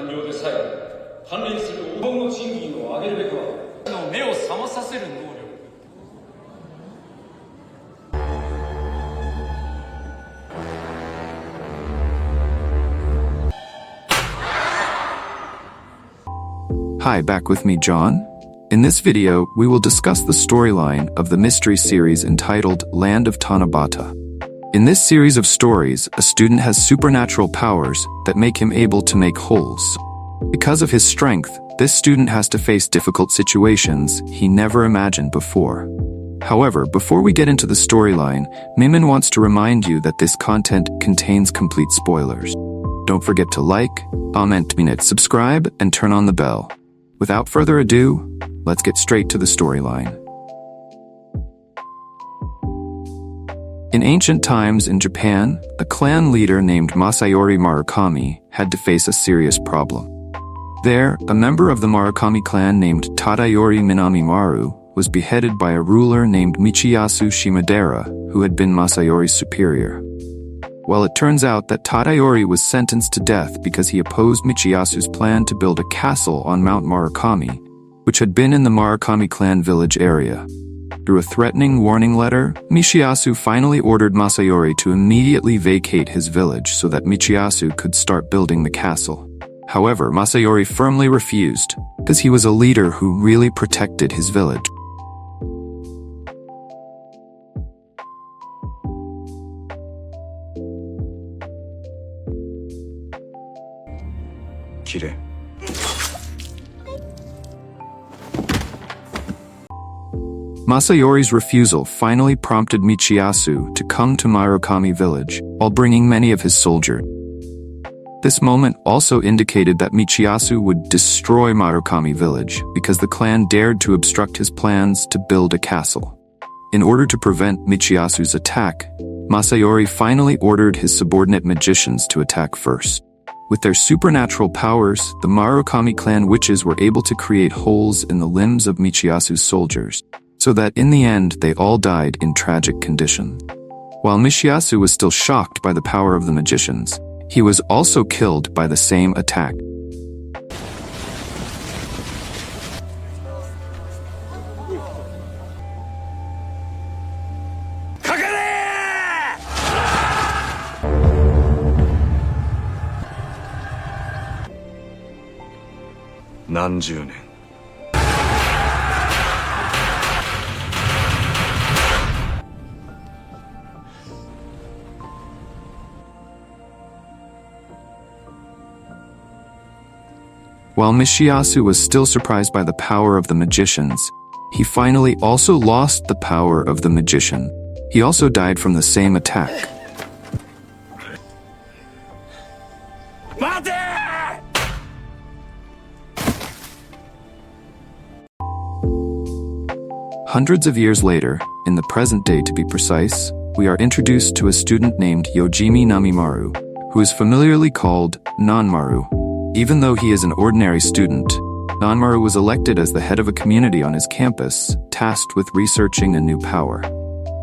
官僚でさえ関連する日本の賃金を上げるべくは目を覚まさせる能力。 Hi, back with me, John. In this video, we will discuss the storyline of the mystery series entitled Land of Tanabata. In this series of stories, a student has supernatural powers that make him able to make holes. Because of his strength, this student has to face difficult situations he never imagined before. However, before we get into the storyline, Mimin wants to remind you that this content contains complete spoilers. Don't forget to like, comment, subscribe, and turn on the bell. Without further ado, let's get straight to the storyline. In ancient times in Japan, a clan leader named Masayori Murakami had to face a serious problem. There, a member of the Murakami clan named Tadayori Minamimaru was beheaded by a ruler named Michiyasu Shimadera, who had been Masayori's superior. Well, it turns out that Tadayori was sentenced to death because he opposed Michiyasu's plan to build a castle on Mount Murakami, which had been in the Murakami clan village area. Through a threatening warning letter, Michiyasu finally ordered Masayori to immediately vacate his village so that Michiyasu could start building the castle. However, Masayori firmly refused, because he was a leader who really protected his village. Masayori's refusal finally prompted Michiyasu to come to Murakami village, while bringing many of his soldiers. This moment also indicated that Michiyasu would destroy Murakami village because the clan dared to obstruct his plans to build a castle. In order to prevent Michiyasu's attack, Masayori finally ordered his subordinate magicians to attack first. With their supernatural powers, the Murakami clan witches were able to create holes in the limbs of Michiyasu's soldiers, so that in the end they all died in tragic condition. While Michiyasu was still shocked by the power of the magicians, he was also killed by the same attack. While Michiyasu was still surprised by the power of the magicians, he finally also lost the power of the magician. He also died from the same attack. Hundreds of years later, in the present day to be precise, we are introduced to a student named Yoji Minamimaru, who is familiarly called Nanmaru. Even though he is an ordinary student, Nanmaru was elected as the head of a community on his campus, tasked with researching a new power.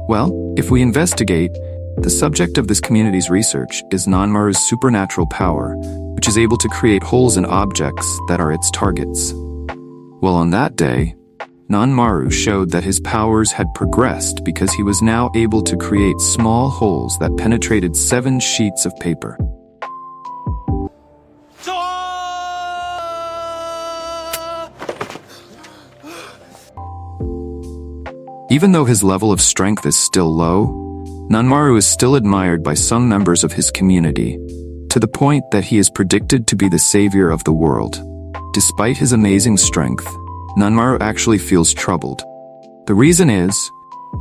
Well, if we investigate, the subject of this community's research is Nanmaru's supernatural power, which is able to create holes in objects that are its targets. Well, on that day, Nanmaru showed that his powers had progressed because he was now able to create small holes that penetrated 7 sheets of paper. Even though his level of strength is still low, Nanmaru is still admired by some members of his community, to the point that he is predicted to be the savior of the world. Despite his amazing strength, Nanmaru actually feels troubled. The reason is,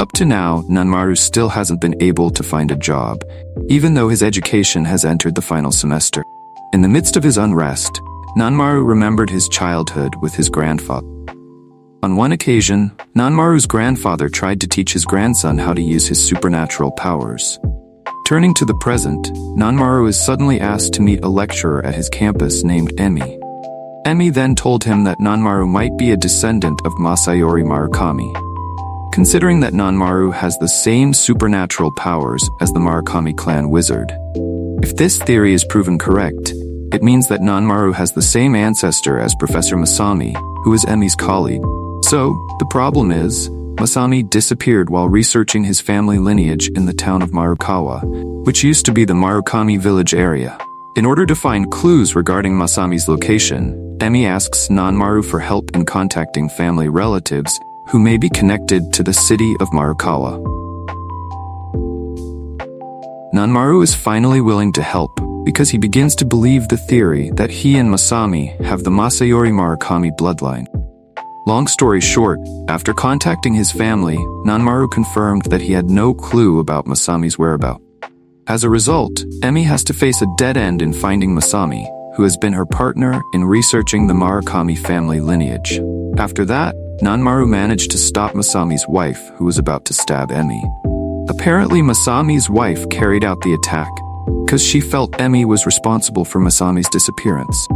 up to now, Nanmaru still hasn't been able to find a job, even though his education has entered the final semester. In the midst of his unrest, Nanmaru remembered his childhood with his grandfather. On one occasion, Nanmaru's grandfather tried to teach his grandson how to use his supernatural powers. Turning to the present, Nanmaru is suddenly asked to meet a lecturer at his campus named Emi. Emi then told him that Nanmaru might be a descendant of Masayori Murakami. Considering that Nanmaru has the same supernatural powers as the Murakami clan wizard, if this theory is proven correct, it means that Nanmaru has the same ancestor as Professor Masami, who is Emi's colleague. So, the problem is, Masami disappeared while researching his family lineage in the town of Marukawa, which used to be the Marukami village area. In order to find clues regarding Masami's location, Emi asks Nanmaru for help in contacting family relatives who may be connected to the city of Marukawa. Nanmaru is finally willing to help because he begins to believe the theory that he and Masami have the Masayori Murakami bloodline. Long story short, after contacting his family, Nanmaru confirmed that he had no clue about Masami's whereabouts. As a result, Emi has to face a dead end in finding Masami, who has been her partner in researching the Murakami family lineage. After that, Nanmaru managed to stop Masami's wife, who was about to stab Emi. Apparently, Masami's wife carried out the attack because she felt Emi was responsible for Masami's disappearance.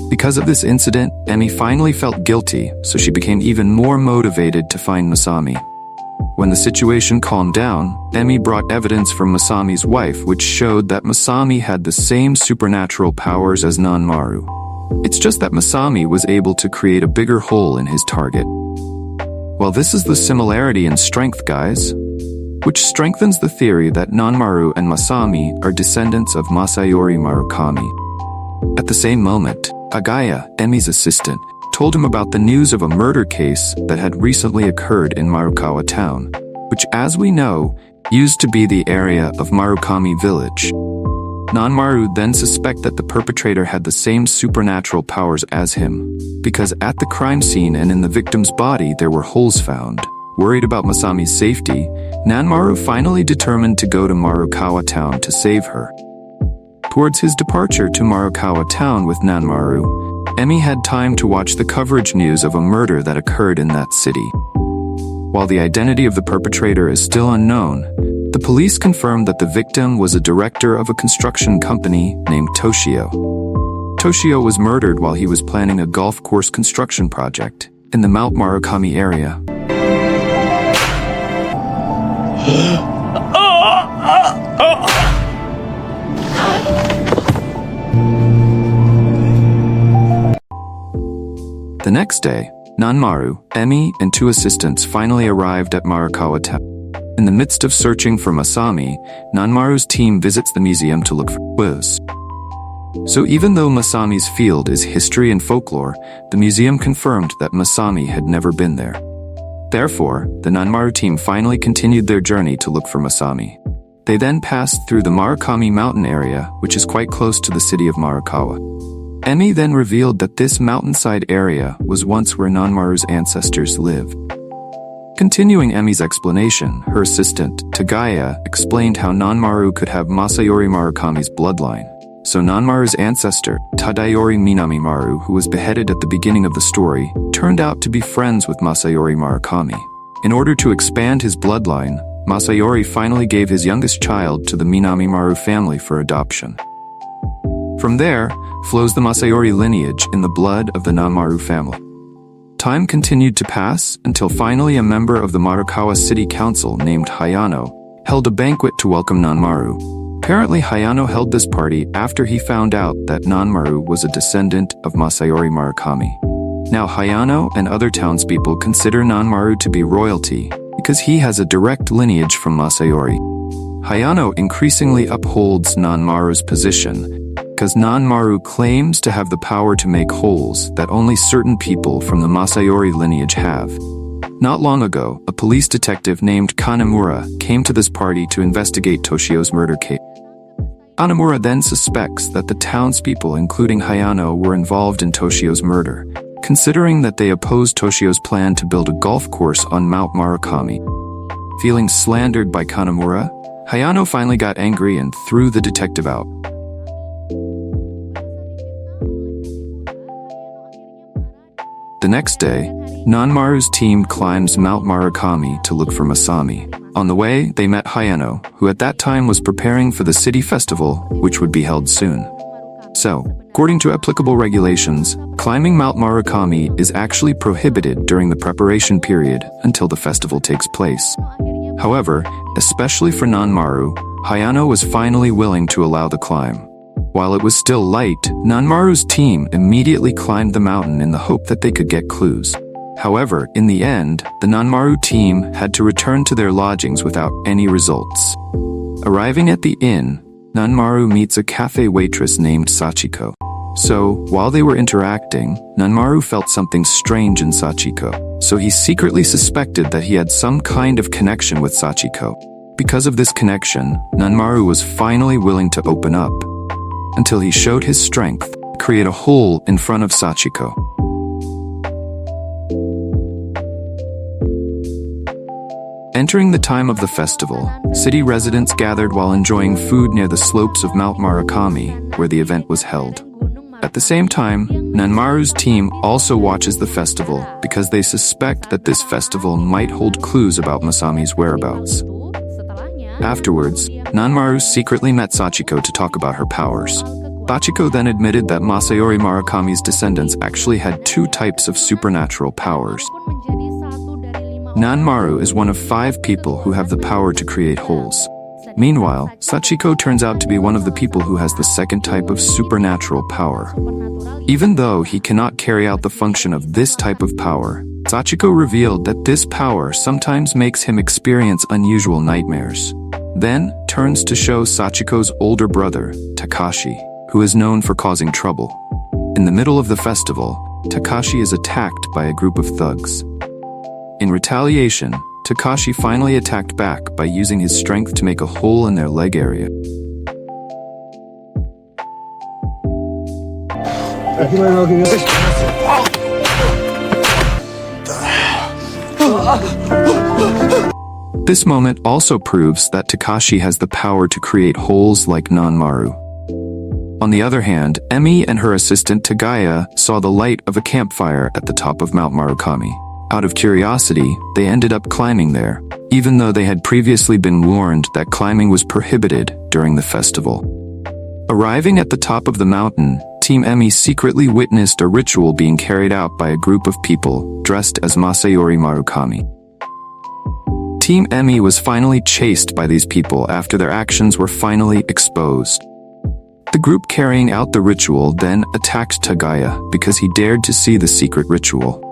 Because of this incident, Emi finally felt guilty, so she became even more motivated to find Masami. When the situation calmed down, Emi brought evidence from Masami's wife which showed that Masami had the same supernatural powers as Nanmaru. It's just that Masami was able to create a bigger hole in his target. Well, this is the similarity in strength, guys, which strengthens the theory that Nanmaru and Masami are descendants of Masayori Murakami. At the same moment, Agaya, Emi's assistant, told him about the news of a murder case that had recently occurred in Marukawa town, which, as we know, used to be the area of Marukami village. Nanmaru then suspected that the perpetrator had the same supernatural powers as him, because at the crime scene and in the victim's body there were holes found. Worried about Masami's safety, Nanmaru finally determined to go to Marukawa town to save her. Towards his departure to Marukawa town with Nanmaru, Emi had time to watch the coverage news of a murder that occurred in that city. While the identity of the perpetrator is still unknown, the police confirmed that the victim was a director of a construction company named Toshio. Toshio was murdered while he was planning a golf course construction project in the Mount Marukami area. The next day, Nanmaru, Emi, and two assistants finally arrived at Marukawa town. In the midst of searching for Masami, Nanmaru's team visits the museum to look for clues. So even though Masami's field is history and folklore, the museum confirmed that Masami had never been there. Therefore, the Nanmaru team finally continued their journey to look for Masami. They then passed through the Marukami mountain area, which is quite close to the city of Marukawa. Emi then revealed that this mountainside area was once where Nanmaru's ancestors lived. Continuing Emi's explanation, her assistant, Tagaya, explained how Nanmaru could have Masayori Murakami's bloodline. So Nanmaru's ancestor, Yoji Minamimaru, who was beheaded at the beginning of the story, turned out to be friends with Masayori Murakami. In order to expand his bloodline, Masayori finally gave his youngest child to the Minamimaru family for adoption. From there, flows the Masayori lineage in the blood of the Nanmaru family. Time continued to pass until finally a member of the Marukawa City Council named Hayano held a banquet to welcome Nanmaru. Apparently Hayano held this party after he found out that Nanmaru was a descendant of Masayori Murakami. Now Hayano and other townspeople consider Nanmaru to be royalty because he has a direct lineage from Masayori. Hayano increasingly upholds Nanmaru's position because Nanmaru claims to have the power to make holes that only certain people from the Masayori lineage have. Not long ago, a police detective named Kanamura came to this party to investigate Toshio's murder case. Kanamura then suspects that the townspeople, including Hayano, were involved in Toshio's murder, considering that they opposed Toshio's plan to build a golf course on Mount Marukami. Feeling slandered by Kanamura, Hayano finally got angry and threw the detective out. The next day, Nanmaru's team climbs Mount Marukami to look for Masami. On the way, they met Hayano, who at that time was preparing for the city festival, which would be held soon. So, according to applicable regulations, climbing Mount Marukami is actually prohibited during the preparation period until the festival takes place. However, especially for Nanmaru, Hayano was finally willing to allow the climb. While it was still light, Nanmaru's team immediately climbed the mountain in the hope that they could get clues. However, in the end, the Nanmaru team had to return to their lodgings without any results. Arriving at the inn, Nanmaru meets a cafe waitress named Sachiko. So, while they were interacting, Nanmaru felt something strange in Sachiko, so he secretly suspected that he had some kind of connection with Sachiko. Because of this connection, Nanmaru was finally willing to open up, until he showed his strength, create a hole in front of Sachiko. Entering the time of the festival, city residents gathered while enjoying food near the slopes of Mount Murakami, where the event was held. At the same time, Nanmaru's team also watches the festival because they suspect that this festival might hold clues about Masami's whereabouts. Afterwards, Nanmaru secretly met Sachiko to talk about her powers. Sachiko then admitted that Masayori Murakami's descendants actually had 2 types of supernatural powers. Nanmaru is one of 5 people who have the power to create holes. Meanwhile, Sachiko turns out to be one of the people who has the 2nd type of supernatural power. Even though he cannot carry out the function of this type of power, Sachiko revealed that this power sometimes makes him experience unusual nightmares. Then, turns to show Sachiko's older brother, Takashi, who is known for causing trouble. In the middle of the festival, Takashi is attacked by a group of thugs. In retaliation, Takashi finally attacked back by using his strength to make a hole in their leg area. This moment also proves that Takashi has the power to create holes like Nanmaru. On the other hand, Emi and her assistant Tagaya saw the light of a campfire at the top of Mount Murakami. Out of curiosity, they ended up climbing there, even though they had previously been warned that climbing was prohibited during the festival. Arriving at the top of the mountain, Team Emi secretly witnessed a ritual being carried out by a group of people dressed as Masayori Murakami. Team Emi was finally chased by these people after their actions were finally exposed. The group carrying out the ritual then attacked Tagaya because he dared to see the secret ritual.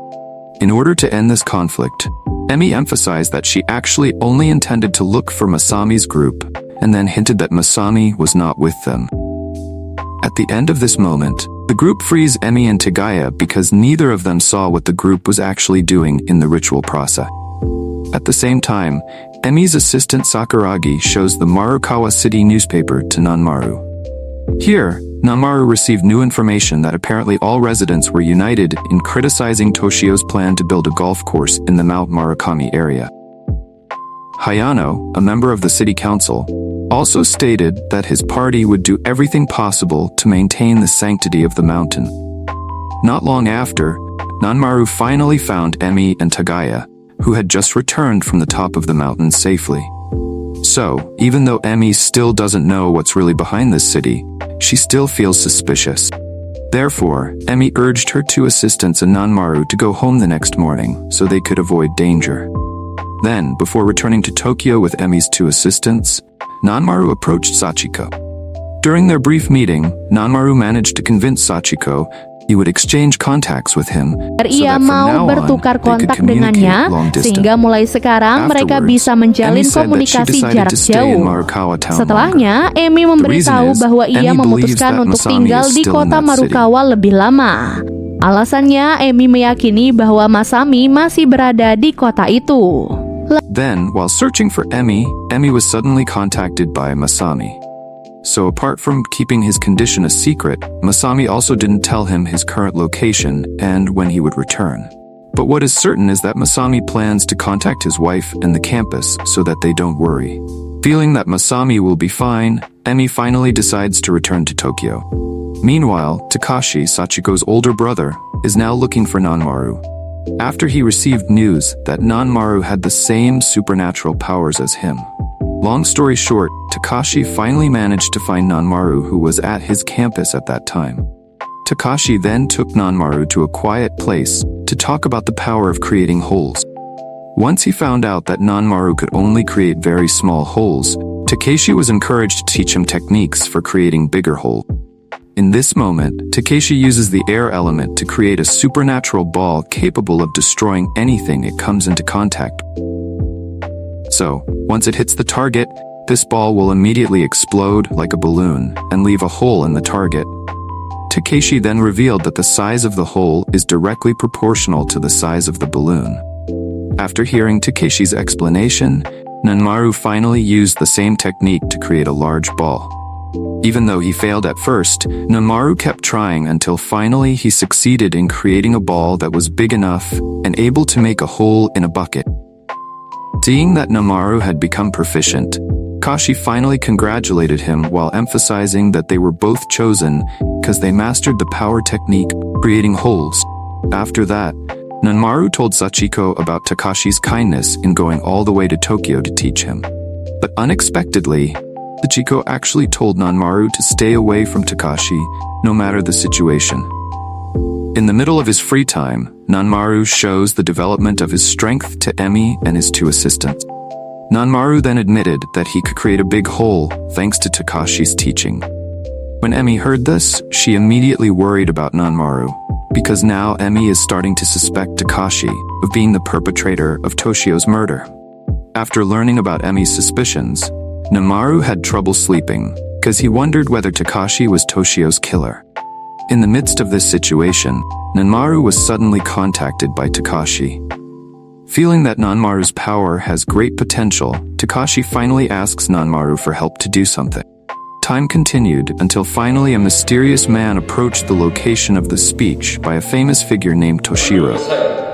In order to end this conflict, Emi emphasized that she actually only intended to look for Masami's group, and then hinted that Masami was not with them. At the end of this moment, the group frees Emi and Tagaya because neither of them saw what the group was actually doing in the ritual process. At the same time, Emi's assistant Sakuragi shows the Marukawa City newspaper to Nanmaru. Here, Nanmaru received new information that apparently all residents were united in criticizing Toshio's plan to build a golf course in the Mount Murakami area. Hayano, a member of the city council, also stated that his party would do everything possible to maintain the sanctity of the mountain. Not long after, Nanmaru finally found Emi and Tagaya, who had just returned from the top of the mountain safely. So, even though Emi still doesn't know what's really behind this city, she still feels suspicious. Therefore, Emi urged her 2 assistants and Nanmaru to go home the next morning so they could avoid danger. Then, before returning to Tokyo with Emi's 2 assistants, Nanmaru approached Sachiko. During their brief meeting, Nanmaru managed to convince Sachiko he would exchange contacts with him so Ia that from mau now on, bertukar they could kontak communicate dengannya, long distance. sehingga mulai sekarang mereka Afterwards, bisa menjalin Emi said that she komunikasi decided jarak to stay in jauh. Marukawa town Setelahnya, longer. Emi The reason memberitahu is, bahwa ia Emi believes memutuskan that untuk Masami tinggal is di still in kota that city. Marukawa lebih lama. Alasannya, Emi meyakini bahwa Masami masih berada di kota itu. Then, while searching for Emi was suddenly contacted by Masami. So apart from keeping his condition a secret, Masami also didn't tell him his current location and when he would return. But what is certain is that Masami plans to contact his wife and the campus so that they don't worry. Feeling that Masami will be fine, Emi finally decides to return to Tokyo. Meanwhile, Takashi, Sachiko's older brother, is now looking for Nanmaru. After he received news that Nanmaru had the same supernatural powers as him. Long story short, Takashi finally managed to find Nanmaru, who was at his campus at that time. Takashi then took Nanmaru to a quiet place to talk about the power of creating holes. Once he found out that Nanmaru could only create very small holes, Takeshi was encouraged to teach him techniques for creating bigger holes. In this moment, Takeshi uses the air element to create a supernatural ball capable of destroying anything it comes into contact. So, once it hits the target, this ball will immediately explode like a balloon and leave a hole in the target. Takeshi then revealed that the size of the hole is directly proportional to the size of the balloon. After hearing Takeshi's explanation, Nanmaru finally used the same technique to create a large ball. Even though he failed at first, Nanmaru kept trying until finally he succeeded in creating a ball that was big enough and able to make a hole in a bucket. Seeing that Nanmaru had become proficient, Kashi finally congratulated him while emphasizing that they were both chosen because they mastered the power technique, creating holes. After that, Nanmaru told Sachiko about Takashi's kindness in going all the way to Tokyo to teach him. But unexpectedly, Sachiko actually told Nanmaru to stay away from Takashi, no matter the situation. In the middle of his free time, Nanmaru shows the development of his strength to Emi and his two assistants. Nanmaru then admitted that he could create a big hole thanks to Takashi's teaching. When Emi heard this, she immediately worried about Nanmaru, because now Emi is starting to suspect Takashi of being the perpetrator of Toshio's murder. After learning about Emi's suspicions, Nanmaru had trouble sleeping because he wondered whether Takashi was Toshio's killer. In the midst of this situation, Nanmaru was suddenly contacted by Takashi. Feeling that Nanmaru's power has great potential, Takashi finally asks Nanmaru for help to do something. Time continued until finally a mysterious man approached the location of the speech by a famous figure named Toshiro.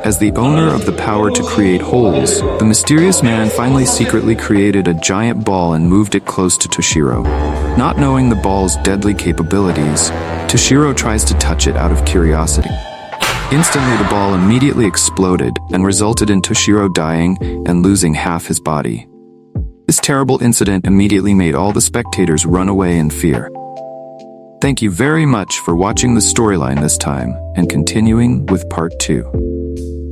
As the owner of the power to create holes, the mysterious man finally secretly created a giant ball and moved it close to Toshiro. Not knowing the ball's deadly capabilities, Toshiro tries to touch it out of curiosity. Instantly, the ball immediately exploded and resulted in Toshiro dying and losing half his body. This terrible incident immediately made all the spectators run away in fear. Thank you very much for watching the storyline this time and continuing with part 2.